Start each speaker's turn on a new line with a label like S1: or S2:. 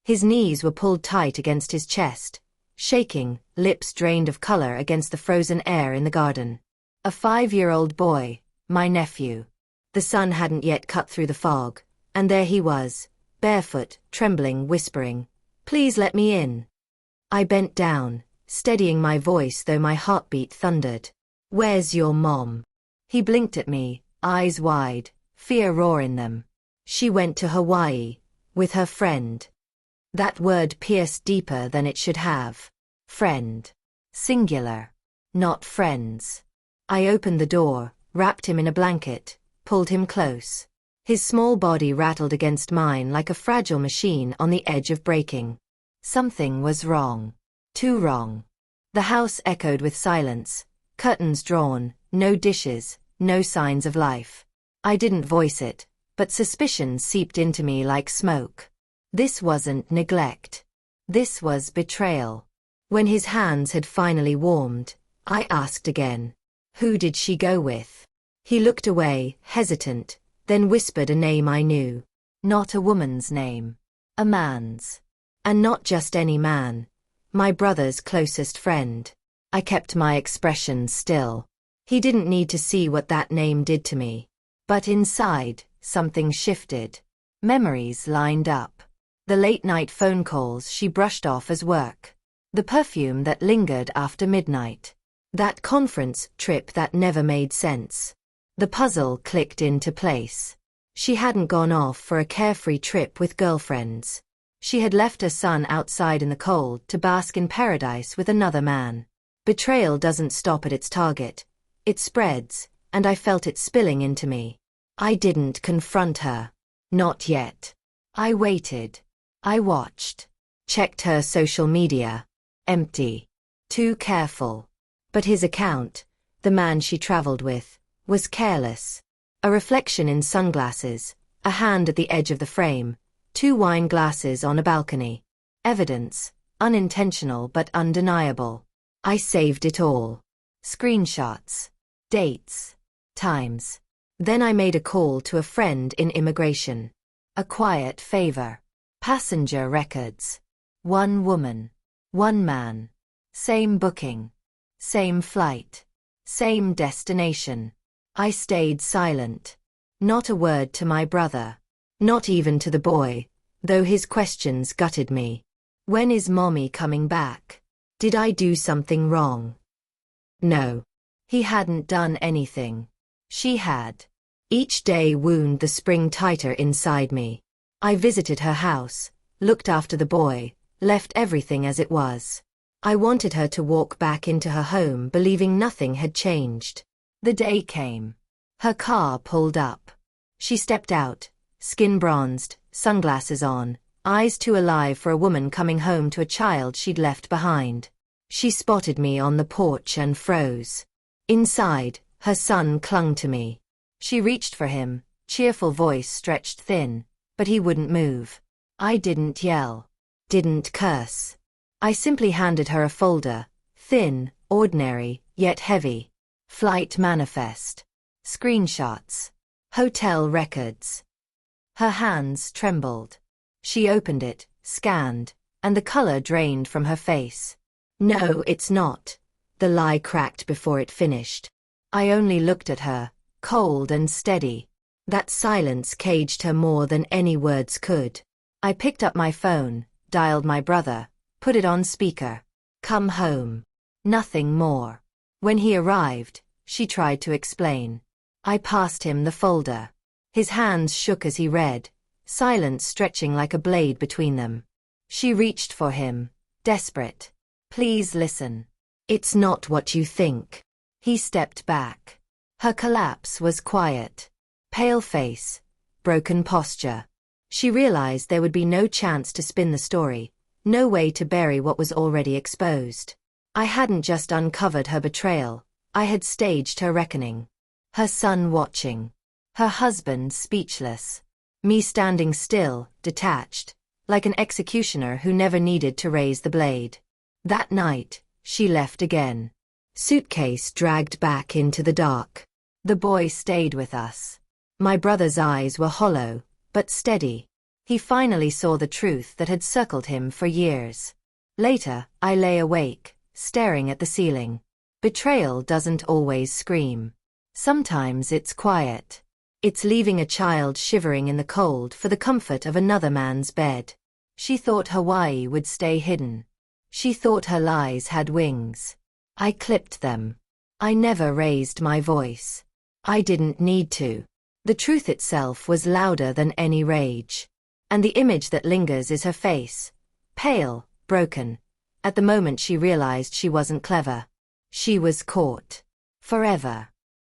S1: His knees were pulled tight against his chest, shaking, lips drained of color against the frozen air in the garden. A 5-year-old boy, my nephew. The sun hadn't yet cut through the fog, and there he was, barefoot, trembling, whispering, "Please let me in." I bent down, steadying my voice though my heartbeat thundered. "Where's your mom?" He blinked at me, eyes wide, fear raw in them. "She went to Hawaii, with her friend." That word pierced deeper than it should have. Friend. Singular. Not friends. I opened the door, wrapped him in a blanket, pulled him close. His small body rattled against mine like a fragile machine on the edge of breaking. Something was wrong. Too wrong. The house echoed with silence, curtains drawn, no dishes, no signs of life. I didn't voice it, but suspicion seeped into me like smoke. This wasn't neglect. This was betrayal. When his hands had finally warmed, I asked again, "Who did she go with?" He looked away, hesitant, then whispered a name I knew. Not a woman's name. A man's. And not just any man. My brother's closest friend. I kept my expression still. He didn't need to see what that name did to me. But inside, something shifted. Memories lined up. The late-night phone calls she brushed off as work. The perfume that lingered after midnight. That conference trip that never made sense. The puzzle clicked into place. She hadn't gone off for a carefree trip with girlfriends. She had left her son outside in the cold to bask in paradise with another man. Betrayal doesn't stop at its target. It spreads, and I felt it spilling into me. I didn't confront her. Not yet. I waited. I watched. Checked her social media. Empty. Too careful. But his account, the man she traveled with, was careless. A reflection in sunglasses, a hand at the edge of the frame, 2 wine glasses on a balcony. Evidence, unintentional but undeniable. I saved it all. Screenshots. Dates. Times. Then I made a call to a friend in immigration. A quiet favor. Passenger records. 1 woman. 1 man. Same booking. Same flight. Same destination. I stayed silent. Not a word to my brother. Not even to the boy, though his questions gutted me. When is mommy coming back? Did I do something wrong? No. He hadn't done anything. She had. Each day wound the spring tighter inside me. I visited her house, looked after the boy, left everything as it was. I wanted her to walk back into her home believing nothing had changed. The day came. Her car pulled up. She stepped out, skin bronzed, sunglasses on, eyes too alive for a woman coming home to a child she'd left behind. She spotted me on the porch and froze. Inside, her son clung to me. She reached for him, cheerful voice stretched thin, but he wouldn't move. I didn't yell. Didn't curse. I simply handed her a folder, thin, ordinary, yet heavy. Flight manifest. Screenshots. Hotel records. Her hands trembled. She opened it, scanned, and the color drained from her face. "No, it's not." The lie cracked before it finished. I only looked at her, cold and steady. That silence caged her more than any words could. I picked up my phone, dialed my brother, put it on speaker. "Come home." Nothing more. When he arrived, she tried to explain. I passed him the folder. His hands shook as he read, silence stretching like a blade between them. She reached for him, desperate. "Please listen. It's not what you think." He stepped back. Her collapse was quiet. Pale face, broken posture. She realized there would be no chance to spin the story, no way to bury what was already exposed. I hadn't just uncovered her betrayal, I had staged her reckoning. Her son watching. Her husband speechless. Me standing still, detached, like an executioner who never needed to raise the blade. That night, she left again. Suitcase dragged back into the dark. The boy stayed with us. My brother's eyes were hollow, but steady. He finally saw the truth that had circled him for years. Later, I lay awake, staring at the ceiling. Betrayal doesn't always scream. Sometimes it's quiet. It's leaving a child shivering in the cold for the comfort of another man's bed. She thought Hawaii would stay hidden. She thought her lies had wings. I clipped them. I never raised my voice. I didn't need to. The truth itself was louder than any rage. And the image that lingers is her face. Pale, broken. At the moment she realized she wasn't clever. She was caught. Forever.